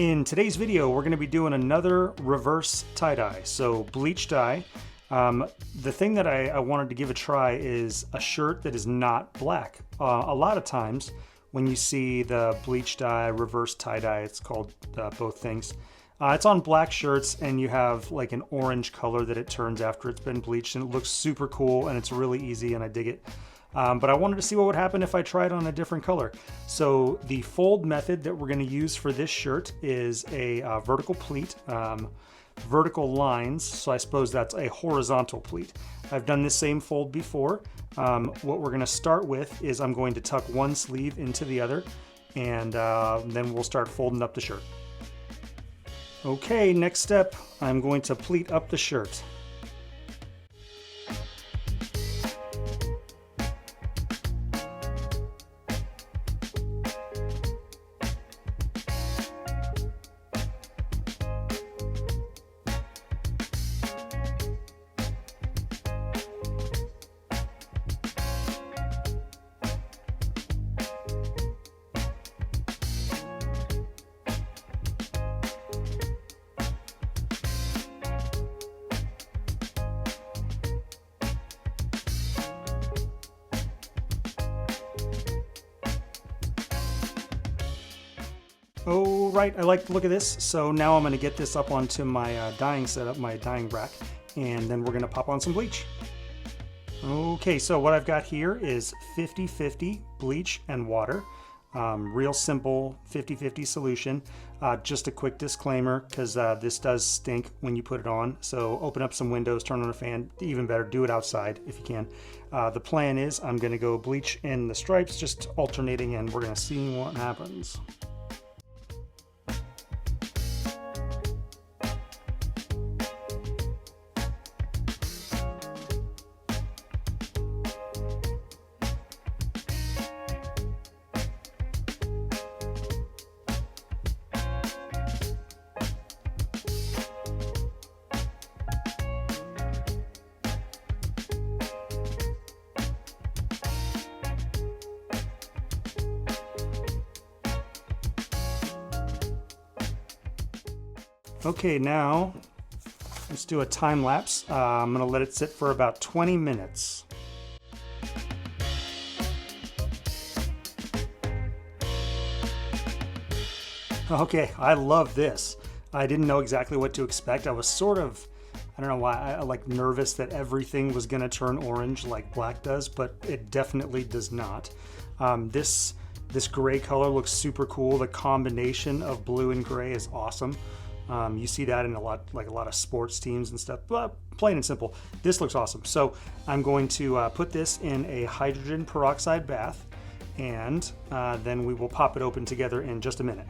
In today's video, we're going to be doing another reverse tie-dye, so bleach dye. The thing that I wanted to give a try is a shirt that is not black. A lot of times when you see the bleach dye, reverse tie-dye, it's called both things. It's on black shirts and you have like an orange color that it turns after it's been bleached, and it looks super cool and it's really easy and I dig it. But I wanted to see what would happen if I tried on a different color. So the fold method that we're going to use for this shirt is a vertical pleat, vertical lines, so I suppose that's a horizontal pleat. I've done this same fold before. What we're going to start with is I'm going to tuck one sleeve into the other, and then we'll start folding up the shirt. Okay, next step, I'm going to pleat up the shirt. Oh, right, I like the look of this. So now I'm going to get this up onto my dyeing setup, my dyeing rack, and then we're going to pop on some bleach. Okay, so what I've got here is 50-50 bleach and water. Real simple 50-50 solution. Just a quick disclaimer, because this does stink when you put it on. So open up some windows, turn on a fan, even better, do it outside if you can. The plan is I'm going to go bleach in the stripes, just alternating, and we're going to see what happens. Okay, now let's do a time lapse. I'm going to let it sit for about 20 minutes. Okay, I love this. I didn't know exactly what to expect. I was sort of, I don't know why, I like nervous that everything was going to turn orange like black does, but it definitely does not. This gray color looks super cool. The combination of blue and gray is awesome. You see that in a lot of sports teams and stuff, but plain and simple, this looks awesome. So I'm going to put this in a hydrogen peroxide bath, and then we will pop it open together in just a minute.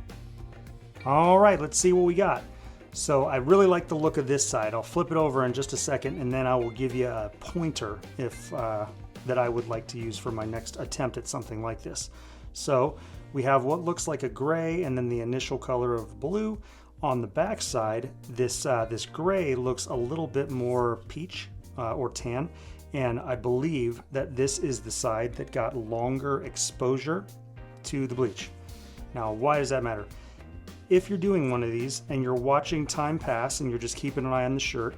All right, let's see what we got. So I really like the look of this side. I'll flip it over in just a second, and then I will give you a pointer if that I would like to use for my next attempt at something like this. So we have what looks like a gray and then the initial color of blue. On the back side, this gray looks a little bit more peach or tan, and I believe that this is the side that got longer exposure to the bleach. Now, why does that matter? If you're doing one of these and you're watching time pass and you're just keeping an eye on the shirt,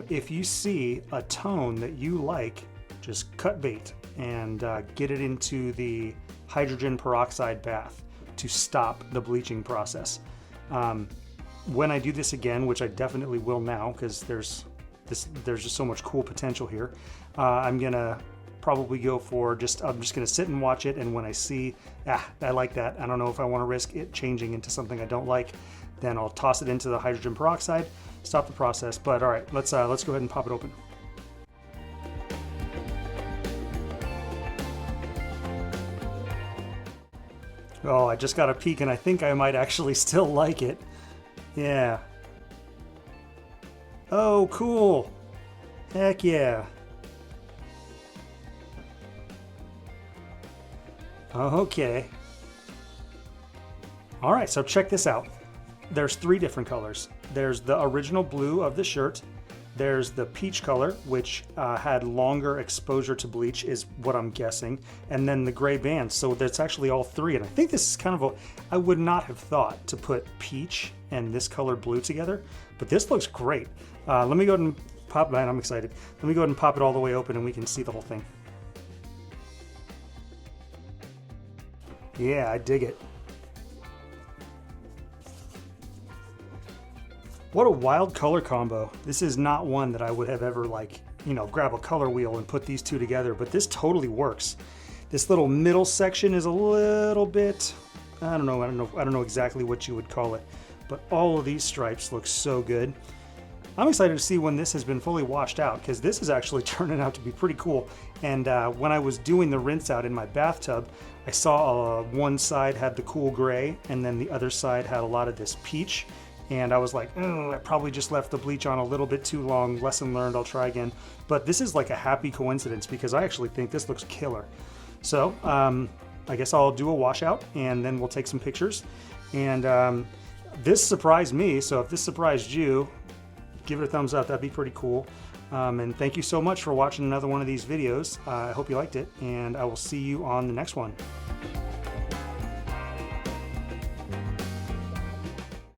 if you see a tone that you like, just cut bait and get it into the hydrogen peroxide bath to stop the bleaching process. When I do this again, which I definitely will now because there's just so much cool potential here, I'm gonna probably go for I'm just gonna sit and watch it, and when I see, I like that, I don't know if I want to risk it changing into something I don't like, then I'll toss it into the hydrogen peroxide, stop the process. But all right, let's go ahead and pop it open. Oh, I just got a peek and I think I might actually still like it. Yeah. Oh, cool. Heck yeah. Okay. All right, so check this out. There's three different colors. There's the original blue of the shirt, There's the peach color, which had longer exposure to bleach, is what I'm guessing, and then the gray band. So that's actually all three, and I think this is kind of a, I would not have thought to put peach and this color blue together, but this looks great. Let me go ahead and pop, man, I'm excited. Let me go ahead and pop it all the way open and we can see the whole thing. Yeah, I dig it. What a wild color combo. This is not one that I would have ever, like, you know, grab a color wheel and put these two together, but this totally works. This little middle section is a little bit, I don't know exactly what you would call it, but all of these stripes look so good. I'm excited to see when this has been fully washed out, because this is actually turning out to be pretty cool. And when I was doing the rinse out in my bathtub, I saw one side had the cool gray and then the other side had a lot of this peach. And I was like, oh, I probably just left the bleach on a little bit too long. Lesson learned, I'll try again. But this is like a happy coincidence because I actually think this looks killer. So I guess I'll do a washout and then we'll take some pictures. And this surprised me, so if this surprised you, give it a thumbs up, that'd be pretty cool. And thank you so much for watching another one of these videos. I hope you liked it, and I will see you on the next one.